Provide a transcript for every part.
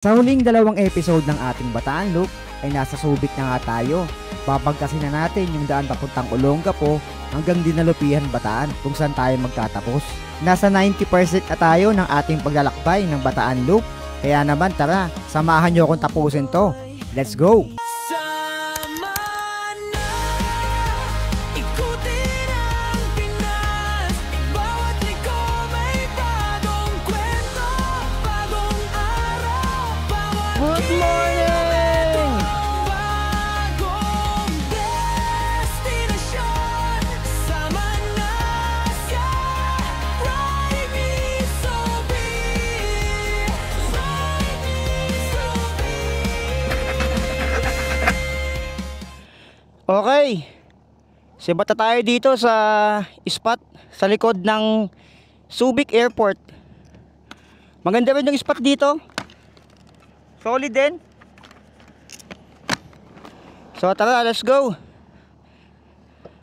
Sa huling dalawang episode ng ating Bataan Loop ay nasa Subic na nga tayo. Babagkasin na natin yung daan papuntang Olongapo hanggang Dinalupihan, Bataan kung saan tayo magtatapos. Nasa 90% na tayo ng ating paglalakbay ng Bataan Loop. Kaya naman tara, samahan nyo akong tapusin to. Let's go! Good morning! Okay, sibata tayo dito sa spot sa likod ng Subic Airport. Maganda rin yung spot dito. Solid din. So tara, let's go.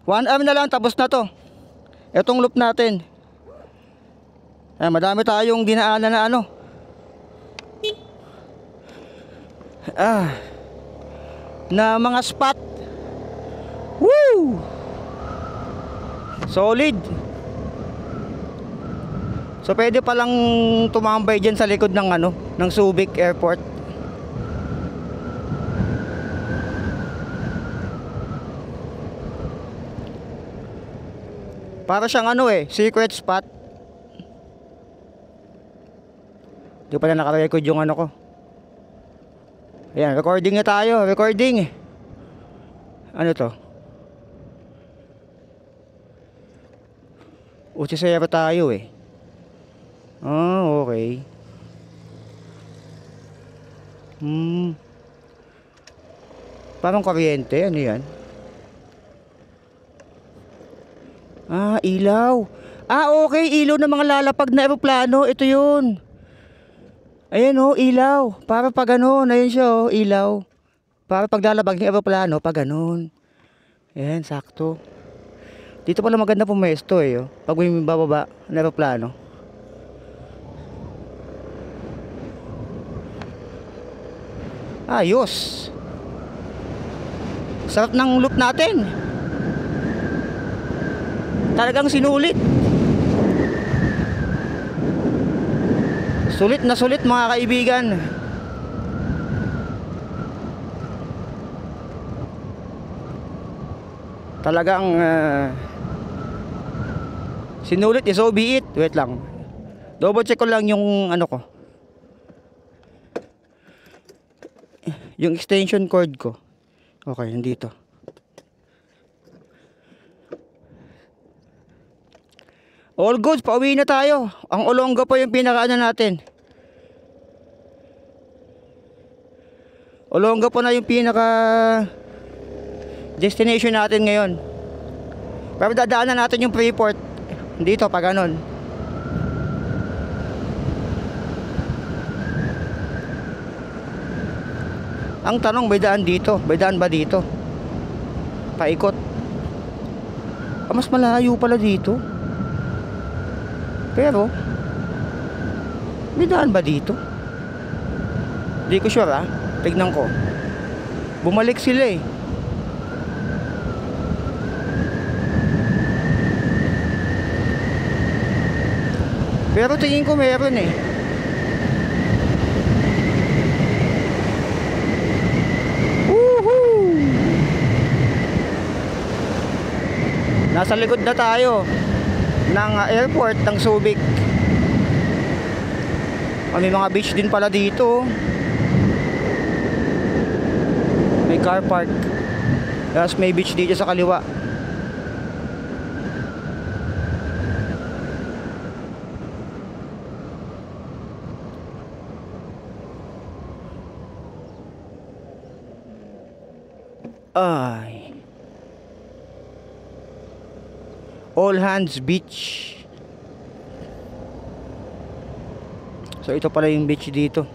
1 hour na lang, tapos na to. Etong loop natin. Madami tayong dinaanan na ano. Na mga spot. Woo! Solid. So pwede palang tumambay dyan sa likod ng ano, ng Subic Airport. Para siyang ano secret spot. Di pa na nakarecord yung ano ko. Ayan, recording na tayo. Recording. Ano to? Uchisera tayo okay. Parang kuryente. Ano yan? Ilaw. Okay, ilaw ng mga lalapag na eroplano. Ito yun. Ayan ilaw. Para pag ganun. Ayan siya ilaw. Para pag lalabag ng eroplano, pag ganun. Ayan, sakto. Dito pala maganda pumesto pag may bababa ng eroplano. Ayos. Sarap ng loop natin. Talagang sinulit. Sulit na sulit mga kaibigan. Talagang sinulit, so be it. Wait lang. Double check ko lang yung ano ko. Yung extension cord ko. Okay, nandito. All goods, pauwi na tayo. Ang Olongapo yung pinakaano natin. Olongapo na yung pinaka destination natin ngayon. Pero dadaanan natin yung Freeport dito pag ganon. Ang tanong, may daan dito? May daan ba dito? Paikot. Mas malayo pala dito. Pero may daan ba dito? Hindi ko sure tignan ko. Bumalik sila pero tingin ko meron Woohoo! Nasa likod na tayo ng airport ng Subic. May mga beach din pala dito. May car park. Tapos may beach dito sa kaliwa. All Hands Beach. So ito pala yung beach dito.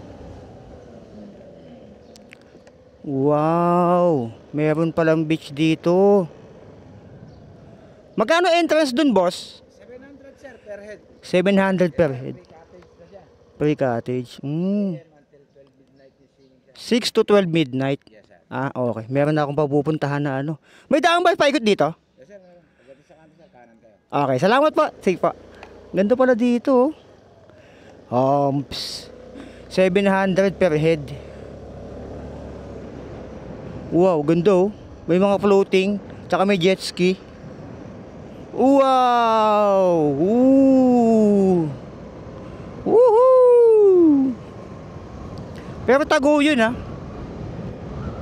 Wow, meron palang beach dito. Magkano entrance dun, boss? 700 sir per head. 700 per head. May cottage na siya. Free cottage. Until 12 midnight. 6 to 12 midnight. Yes, sir. Ah, okay. Meron na akong papupuntahan na ano. May daan ba paikot dito? Yes, sir. Pagdating sa kanan, sir, kanan kayo. Okay, salamat po. Sige po. Ganda pala dito. Oh. 700 per head. Wow, ganda oh. May mga floating, tsaka may jet ski. Wow! Woo! Woohoo! Pero tago yun ah.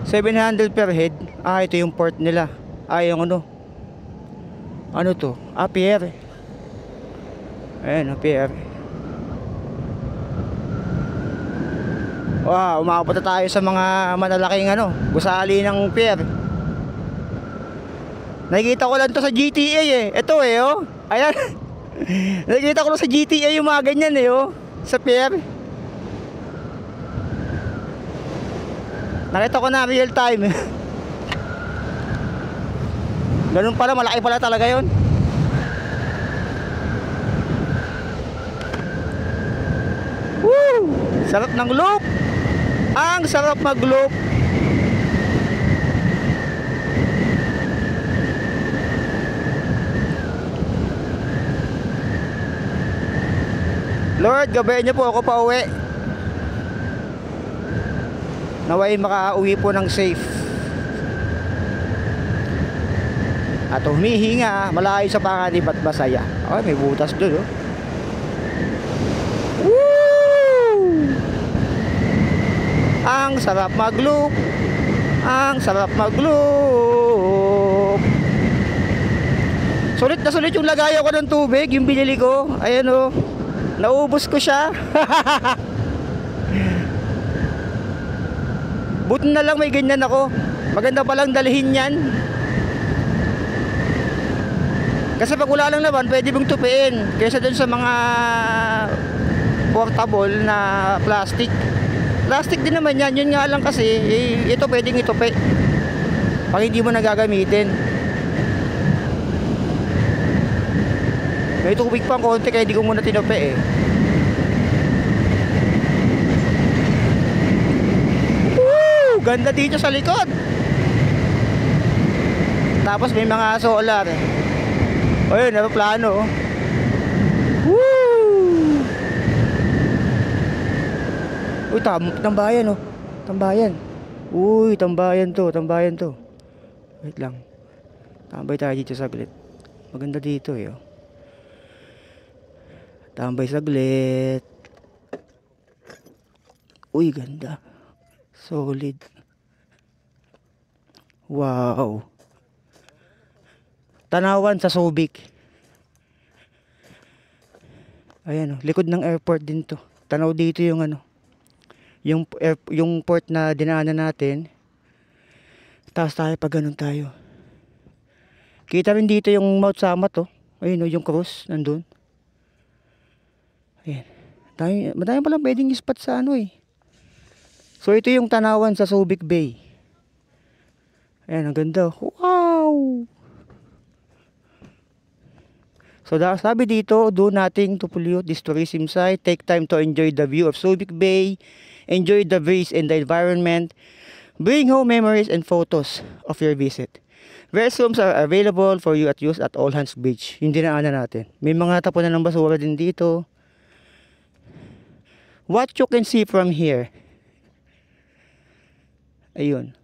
700 per head. Ah, ito yung port nila. Ah, yung ano. Ano to? Ah, pier. Ayan, pier. Wow, umabot na tayo sa mga malalaking ano, gusali ng pier. Nakikita ko lang to sa GTA eh. Ito eh, oh. Ayan. Nakikita ko lang sa GTA yung mga ganyan eh, oh. Sa pier. Nakita ko na real time. Ganun pala, malaki pala talaga yun. Woo! Sarap ng loop. Ang sarap mag-loop. Lord, gabayan niyo po ako pa uwi. Naway makauwi po ng safe. At humihinga, malayo sa panganib at masaya. Ay, may butas doon oh. Woo! Ang sarap mag-loop. Ang sarap mag-loop. Sulit na sulit yung lagayan ko ng tubig, yung binili ko. Ayan oh. Naubos ko siya. Buti na lang may ganyan ako. Maganda palang dalhin yan. Kasi pag wala lang naman, pwede mong tupiin. Kaysa dun sa mga portable na plastic. Plastic din naman yan. Yun nga lang kasi, ito pwedeng itupi pag hindi mo nagagamitin. May tubig pang konti kaya hindi ko muna tinupi eh. Woo! Ganda dito sa likod. Tapos may mga solar. O yun, aeroplano. Woo! Uy, tambayan oh. Tambayan. Uy, tambayan to, tambayan to. Wait lang. Tambay tayo dito saglit. Maganda dito eh oh. Tambay saglit. Uy, ganda. Solid. Wow. Tanawan sa Subic. Ayan oh, likod ng airport din to. Tanaw dito yung ano. Yung port na dinaanan natin. Tapos tayo pag ganun tayo. Kita rin dito yung Mount Samat oh. Ayun oh, yung cruise nandun. Ayan. Madami palang pwedeng spot sa ano eh. So ito yung tanawan sa Subic Bay. Ayan, ang ganda. Wow! So sabi dito, do nothing to pollute this tourism site. Take time to enjoy the view of Subic Bay. Enjoy the breeze and the environment. Bring home memories and photos of your visit. Restrooms are available for you at use at All Hands Beach. Yung dinaanan natin. May mga tapunan ng basura din dito. What you can see from here. Ayun.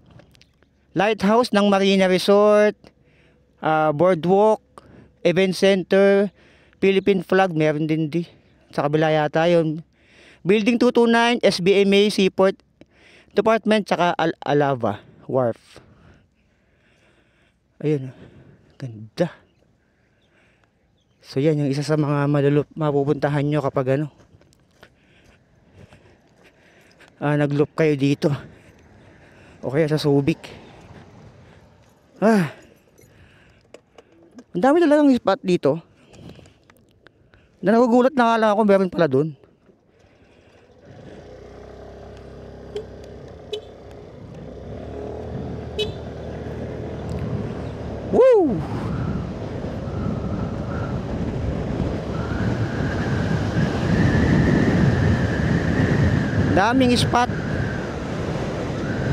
Lighthouse ng Marina Resort. Boardwalk. Event Center. Philippine flag. Meron din di. Sa kabila yata yun. Building 229. SBMA Seaport Department. Tsaka Alava Wharf. Ayun. Ganda. So yan yung isa sa mga mapupuntahan nyo kapag ano. Nag-loop kayo dito. O kaya sa Subic. Ang dami talagang spot dito. Nagugulat na nga lang ako meron pala dun. Woo! Daming spot.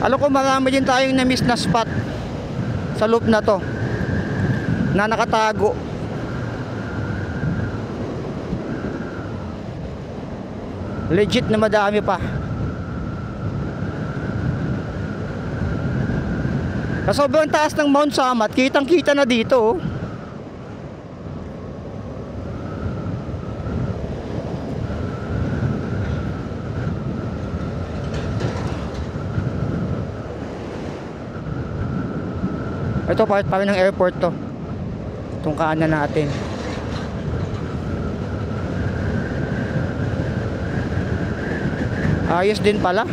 Alam ko marami din tayong na-miss na spot sa loop na to na nakatago. Legit na madami pa. Sa sobrang taas ng Mount Samat, kitang kita na dito oh. Ito part pa rin ng airport to. Itong kanan natin. Ayos din pala.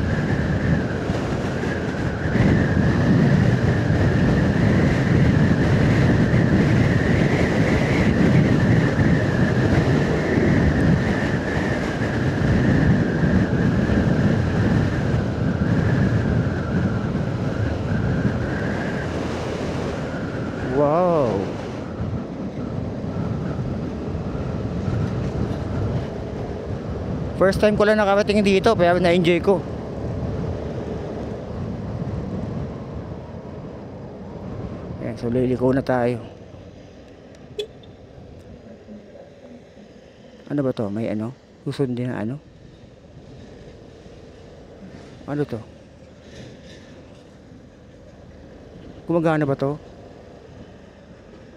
Wow. First time ko lang nakarating dito pero na-enjoy ko. Ayan, so liliko na tayo. Ano ba to? May ano? Susundin na ano? Ano to? Gumagana ba to?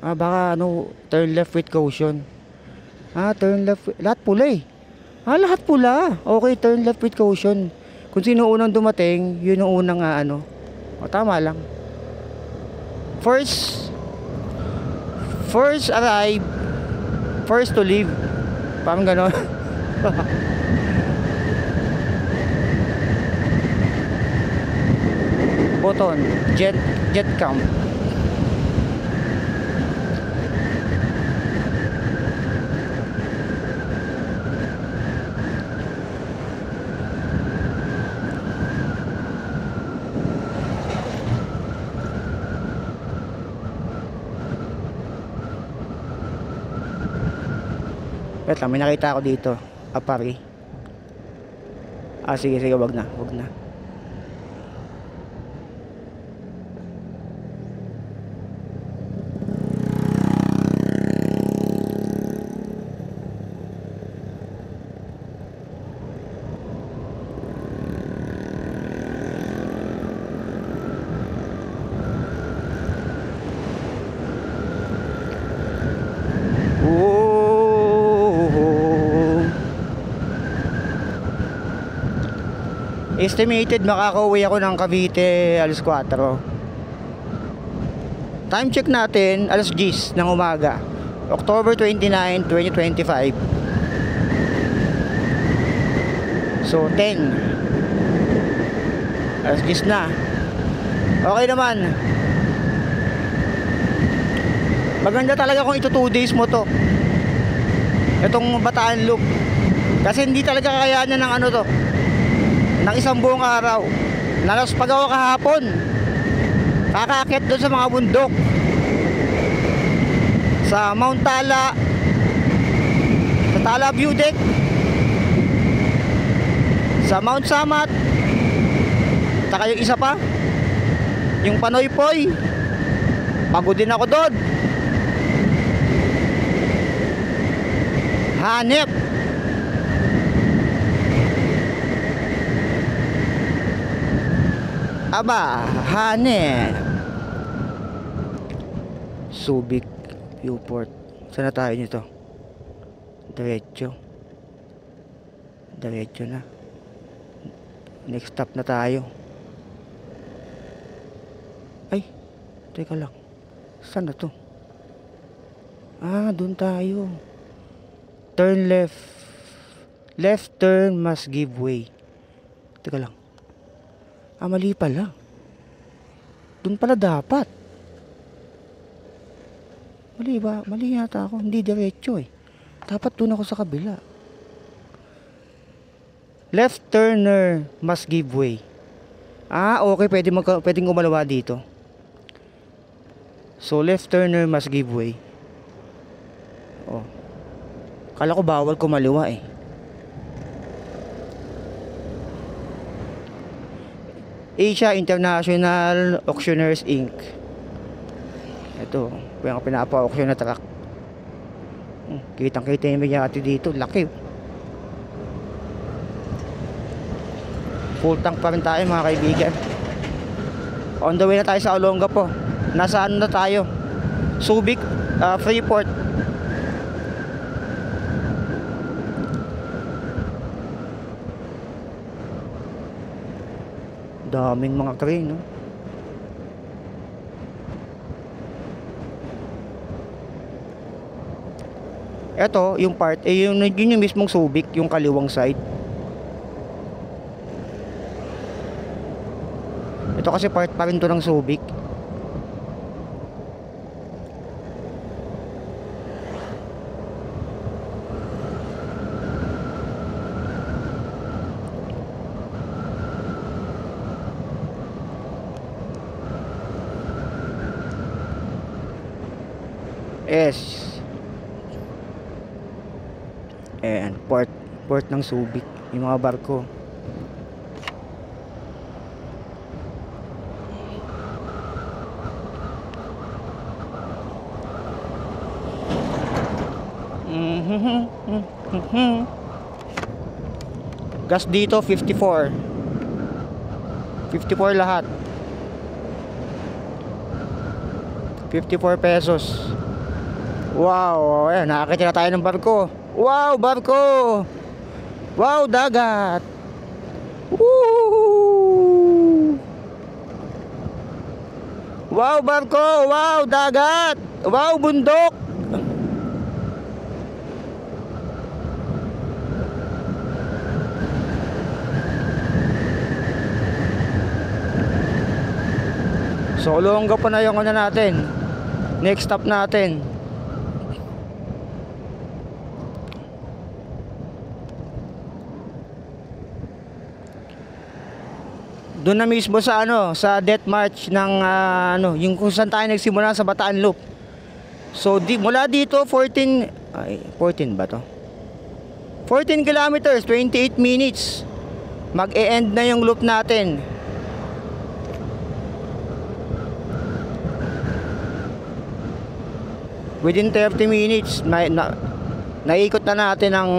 Baka ano, turn left with caution. Turn left with, lahat pula eh. Lahat pula. Okay, turn left with caution. Kung sino unang dumating, yun ang unang ano. Tama lang. First arrive, first to leave. Parang gano'n. Button, jet cam. Wait lang, may nakita ako dito. Apari. Sige, wag na. Estimated makakauwi ako ng Cavite alas 4. Time check natin alas 10 ng umaga, October 29, 2025. So 10 alas 10 na. Okay naman. Maganda talaga kung ito 2 days mo to, itong Bataan Loop, kasi hindi talaga kakayanan ng ano to, ng isang buong araw. Lalos pag ako kahapon, kakaakyat doon sa mga bundok, sa Mount Tala, sa Tala View Deck, sa Mount Samat, saka yung isa pa, yung Panoypoy, pagod din ako doon. Hanep. Hanep. Subic Viewport. Saan na tayo nito? Diretso na. Next stop na tayo. Ay, teka lang. Saan na to? Doon tayo. Turn left. Left turn must give way. Teka lang. Mali pala. Doon pala dapat. Mali ba? Mali yata ako. Hindi diretso eh. Dapat doon ako sa kabila. Left turner must give way. Okay. Pwedeng gumalawa dito. So, left turner must give way. Kala ko bawal kumaliwa eh. Asia International Auctioneers Inc. Ito, yung pinapa-auction na truck. Kitang-kita yung yati dito, laki. Full tank pa rin tayo mga kaibigan. On the way na tayo sa Olongapo. Nasa ano na tayo? Subic, Freeport. Daming mga crane, no? Ito, yung part, yun yung mismong Subic, yung kaliwang side. Ito kasi part pa rin to ng Subic. Yes. Ayan, port ng Subic, yung mga barko. Gas dito 54 lahat, 54 pesos. Wow, ayan, nakakita na tayo ng barko. Wow, barko! Wow, dagat! Woo! Wow, barko! Wow, dagat! Wow, bundok! So, Olongapo na yung ano natin. Next stop natin. Doon na mismo sa ano, sa death march ng ano, yung kung saan tayo nagsimula sa Bataan Loop. So mula dito 14 ba to? 14 kilometers, 28 minutes. Mag-e-end na yung loop natin. Within 30 minutes, naikot na natin ang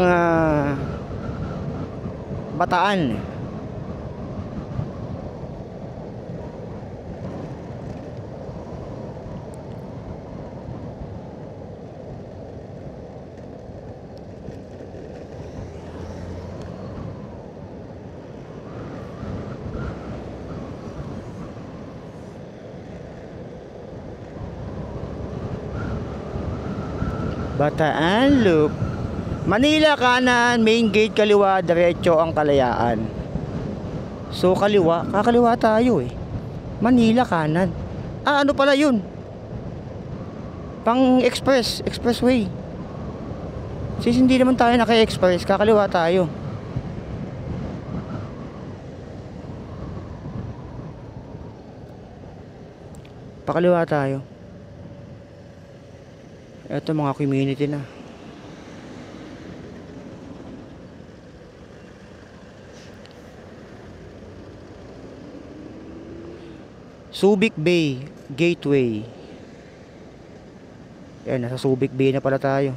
Bataan. Bataan Loop. Manila kanan, main gate kaliwa, diretso ang Kalayaan. So kaliwa, kakaliwa tayo eh. Manila kanan. Ano pala yun? Pang expressway. Since hindi naman tayo naka-express, kakaliwa tayo. Pakaliwa tayo. Ito mga community na. Subic Bay Gateway. Ayan, nasa Subic Bay na pala tayo.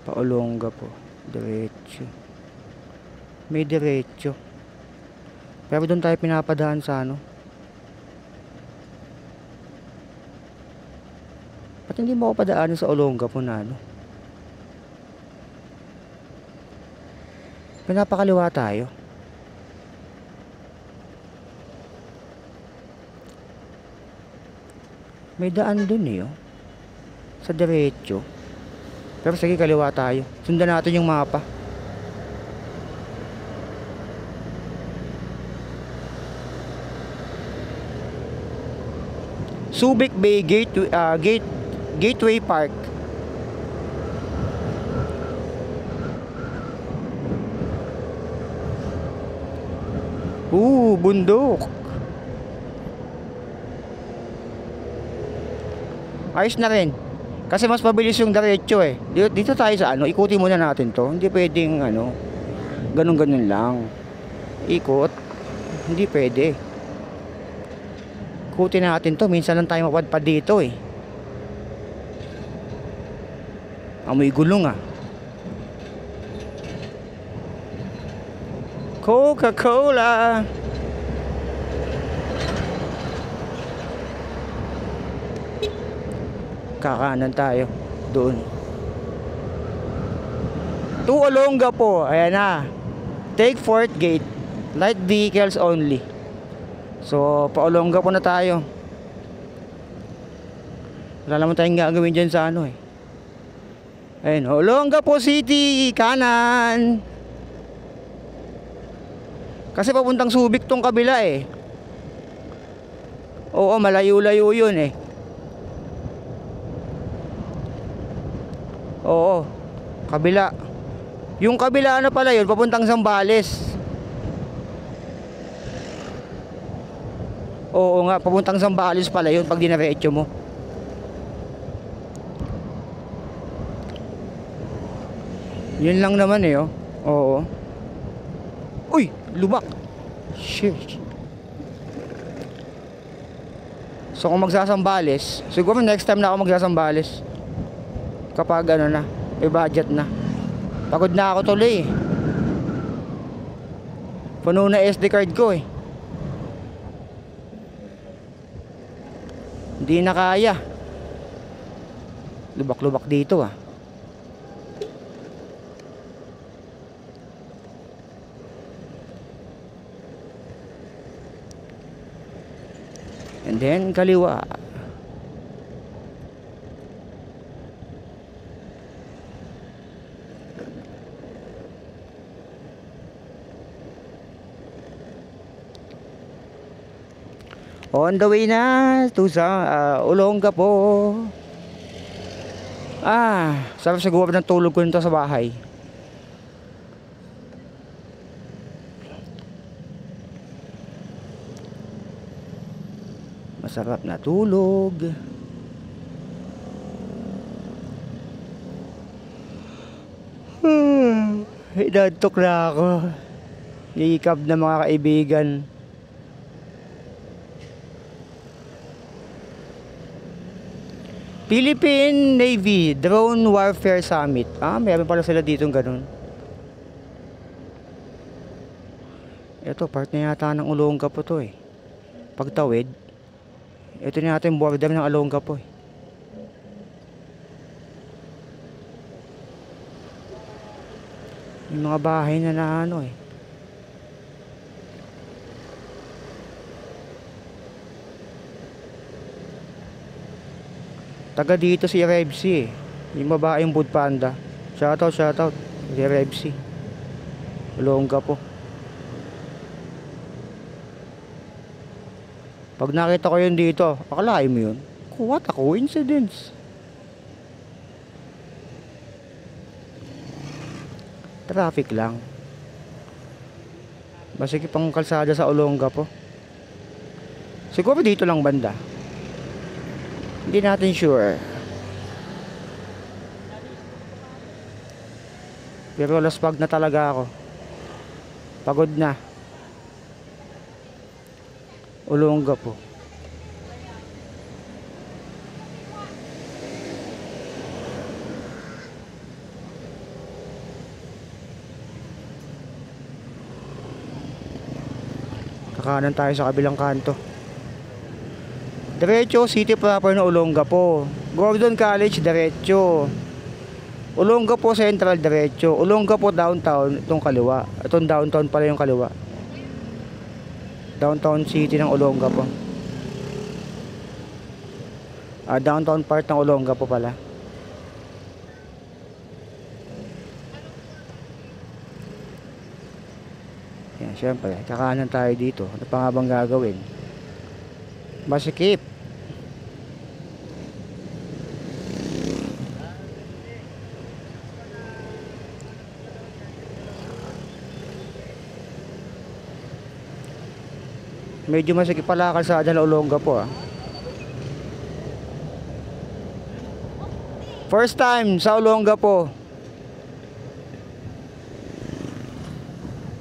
Olongapo, diretso. May diretso. Pero doon tayo pinapadaan sa ano. Ba't hindi mo ako padaanin sa Olongapo na ano? Pinapakaliwa tayo. May daan dun eh, oh. Sa diretso. Pero sige, kaliwa tayo. Sundan natin yung mapa. Subic Bay Gateway Park. Bundok. Ayos na rin. Kasi mas mabilis yung diretso eh. Dito tayo sa ano, ikutin muna natin to. Hindi pwedeng ano, ganun-ganun lang. Ikot. Hindi pwede. Ikutin natin to. Minsan lang tayo mapadpad dito eh. Amoy gulong ah. Coca-Cola. Kakanan tayo doon. To Olongapo. Ayan na. Take fourth gate. Light vehicles only. So, pa Olongapo na tayo. Wala naman tayong gagawin dyan sa ano eh. Ayun, Olongapo City. Kanan. Kasi papuntang Subic tong kabila eh. Oo, malayo-layo yun eh. Oo, kabila. Yung kabila ano pala yun, papuntang Zambales. Oo nga, papuntang Zambales pala yun pag dinaretso mo. Yun lang naman eh oh. Oo. Uy, lubak. Shit. So kung magsasambales, siguro next time na ako magsasambales. Kapag ano na, may budget na. Pagod na ako tuloy eh. Puno na SD card ko eh. Hindi na kaya. Lubak-lubak dito ah. And then kaliwa. On the way na to sa Olongapo. Sarap siguro ng tulog ko nito sa bahay. Masarap na tulog. Inantok na ako. Hikab na mga kaibigan. Philippine Navy Drone Warfare Summit. Meron pala sila ditong ganun. Ito, part na yata ng Olongapo to eh. Pagtawid. Ito na yata yung border ng Olongapo eh. Yung mga bahay na ano eh. Taga dito si Revsi eh. Yung babaeng Food Panda. Shoutout si Revsi. Olongapo. Pag nakita ko yun dito, akalain mo yun? What a coincidence. Traffic lang. Masikip ang kalsada sa Olongapo. Siguro dito lang banda. Hindi natin sure. Pero laspag na talaga ako. Pagod na. Olongapo. Kakanan tayo sa kabilang kanto. Diretso, city proper na Olongapo. Gordon College, diretso. Olongapo Central, diretso. Olongapo downtown, itong kaliwa. Itong downtown pala yung kaliwa. Downtown city ng Olongapo. Downtown part ng Olongapo pala. Yan, syempre, kakanan tayo dito. Ano pa nga bang gagawin? Masikip. Medyo masikip pala kalsada ng Olongapo ah. First time sa Olongapo.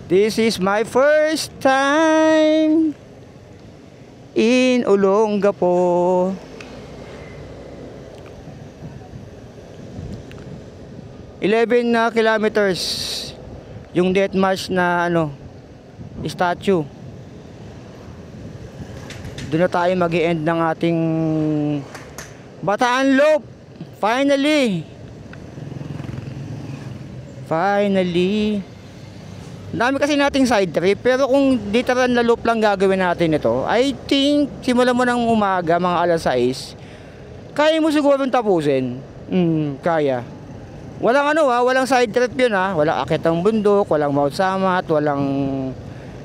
This is my first time in Olongapo. 11 na kilometers yung death march na statue. Doon na tayo mag-i-end ng ating Bataan Loop. Finally. Dami kasi nating side trip, pero kung literal na loop lang gagawin natin ito, I think simulan mo ng umaga mga alas 6, kaya mo siguro tapusin. Kaya. Walang side trip yun Walang akit ng bundok, walang Mount Samat, walang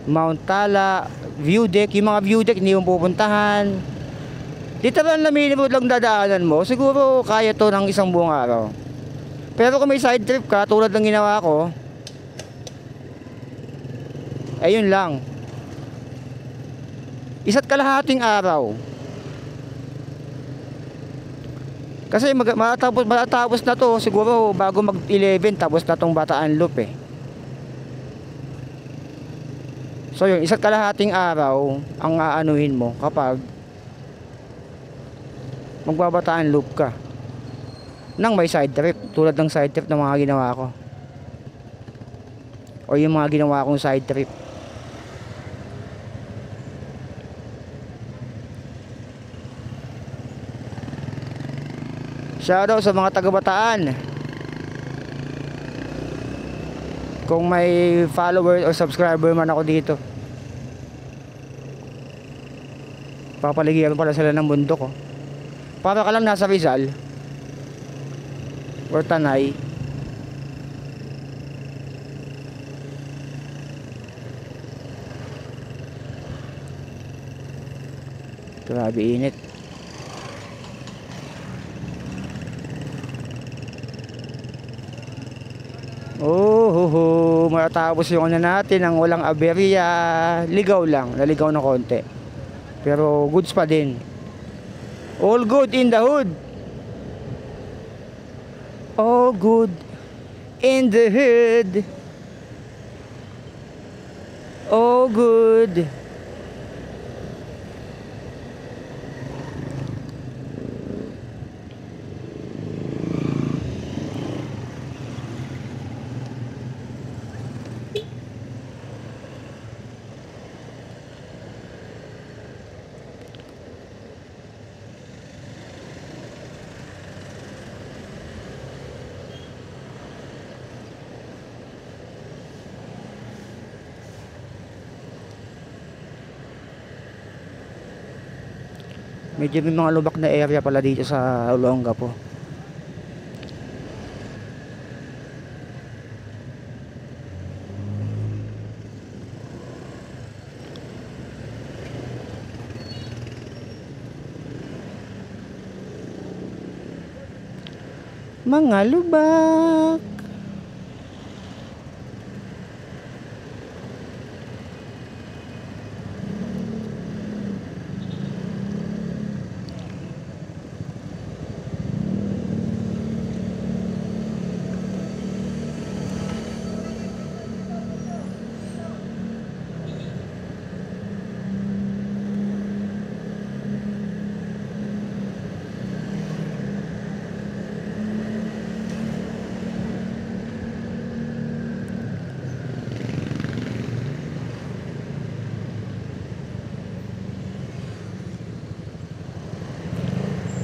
Mount Tala, view deck. Yung mga view deck hindi mo pupuntahan. Literal na minimum lang dadaanan mo, siguro kaya to ng isang buong araw. Pero kung may side trip ka, tulad ng ginawa ko, ayun lang. Isa't kalahating araw. Kasi matatapos na to siguro bago mag 11, tapos na tong Bataan Loop So yun, isa't kalahating araw ang aanuhin mo kapag magbabataan loop ka nang may side trip, tulad ng side trip na mga ginawa ko o yung mga ginawa kong side trip. Shoutout sa mga taga-Bataan. Kung may follower o subscriber man ako dito, papaligiran pala sila ng bundok para ka lang nasa Rizal or Tanay. Grabe init. Matapos yung natin ang walang aberya. Naligaw na konti, pero goods pa din. All good in the hood. All good in the hood. All good. Medyo may mga lubak na area pala dito sa Olongapo. Mga lubak.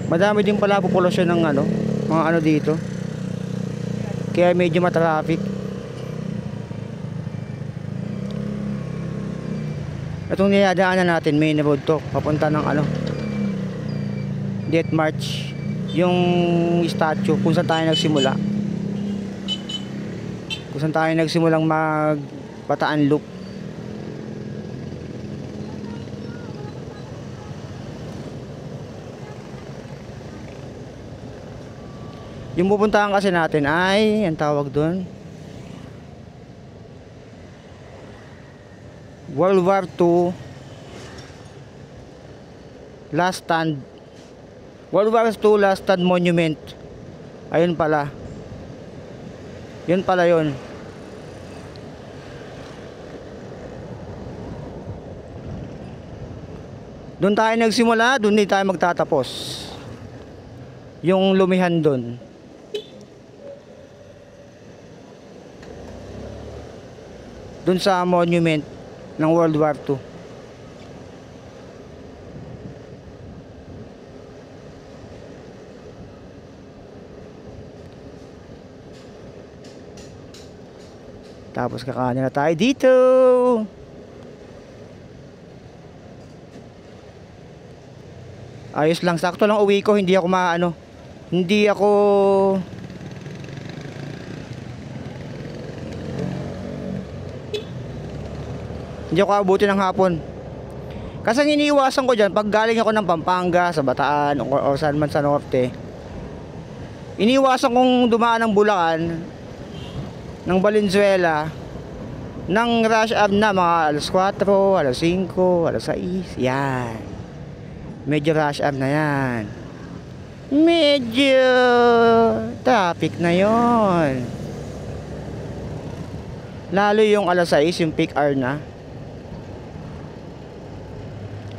Madami din pala populasyon ng mga dito. Kaya medyo matraffic. Itong niyadaanan natin, main road to, papunta ng Death March. Yung statue kung saan tayo nagsimula. Kung saan tayo nagsimulang mag Bataan Loop. Yung pupuntahan kasi natin ay, ang tawag doon, World War II Last Stand. World War II Last Stand Monument. Ayun pala. Yun pala yun. Doon tayo nagsimula, doon din tayo magtatapos. Yung lumihan doon. Doon sa monument ng World War II. Tapos kakanin na tayo dito. Ayos lang, sakto lang uwi ko, hindi ako hindi ako abuti ng hapon. Kasi ang iniiwasan ko dyan, pag galing ako ng Pampanga, sa Bataan, o saan man sa Norte, iniiwasan kong dumaan ng Bulacan, ng Valenzuela, ng rush hour na mga alas 4, alas 5, alas 6, yan. Medyo rush hour na yan. Medyo traffic na yon. Lalo yung alas 6, yung peak hour na.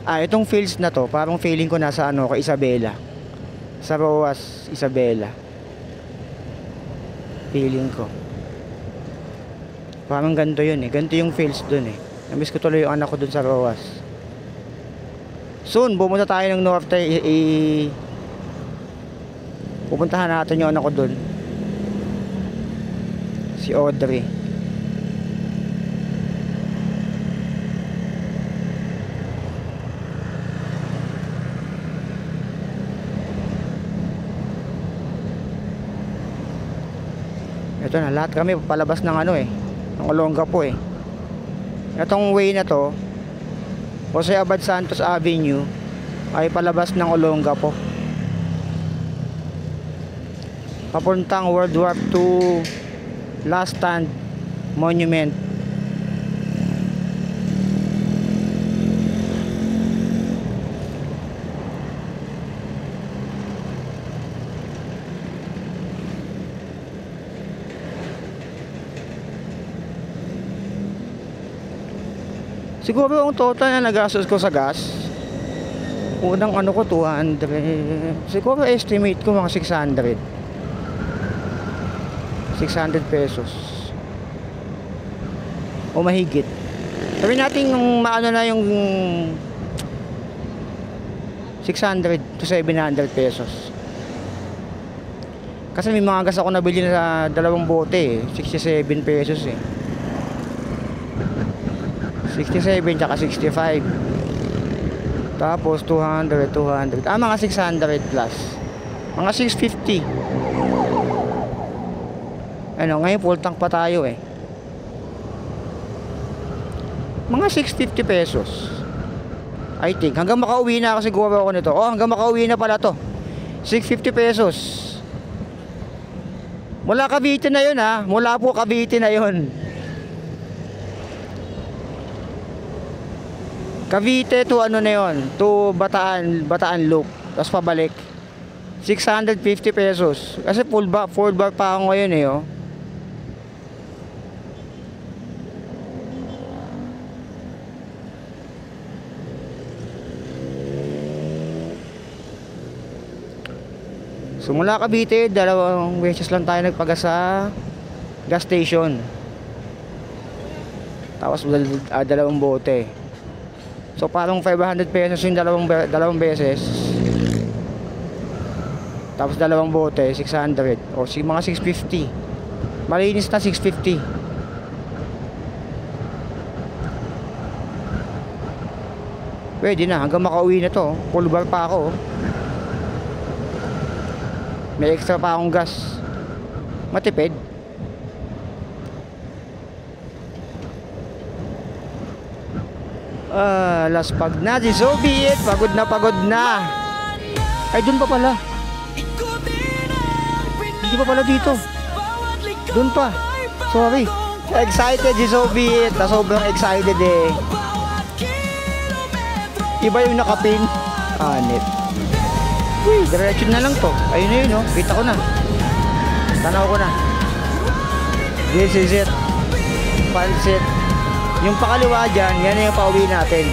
Itong fields na to, parang feeling ko nasa kay Isabela. Sa Roas, Isabela. Feeling ko. Parang ganito yun eh. Ganito yung fields dun eh. Namiss ko tuloy yung anak ko dun sa Roas. Soon, pumunta tayo ng Norte. Pupuntahan natin yung anak ko dun. Si Audrey. Ito na, lahat kami palabas ng ng Olongapo eh. Itong way na to, Jose Abad Santos Avenue, ay palabas ng Olongapo. Papuntang World War II Last Stand Monument. Siguro ang total na nagastos ko sa gas, unang ko 200, siguro estimate ko mga 600 pesos o mahigit. Sabi natin yung na yung 600 to 700 pesos. Kasi may mga gas ako nabili na sa 2 bote 67 pesos eh. 67 tsaka 65. Tapos 200. Mga 600 plus. Mga 650. Ngayon full tank pa tayo eh. Mga 650 pesos. I think. Hanggang makauwi na ako siguro ako nito. Hanggang makauwi na pala to. 650 pesos. Mula Cavite na yun ha. Mula po Cavite na yun. Cavite to na yun, to Bataan Loop, tapos pabalik 650 pesos. Kasi full bar pa ako ngayon eh So mula Cavite, 2 beses lang tayo nagpagas sa gas station. Tapos 2 bote. So parang 500 pesos yung dalawang beses. Tapos 2 bote, 600. O mga 650. Malinis na 650. Pwede na, hanggang makauwi na to. Full bar pa ako. May extra pa akong gas. Matipid. Last pag na, so be it. Pagod na. Ay, dun pa pala. Hindi pa pala dito. Dun pa. Sorry. Excited, so be it. Sobrang excited eh. Iba yung nakapin. Anit. Uy, direction na lang to. Ayun na yun, oh. Kita ko na. Tanaw ko na. This is it. Pansit. Yung pakaliwa dyan, yan yung pauwi natin.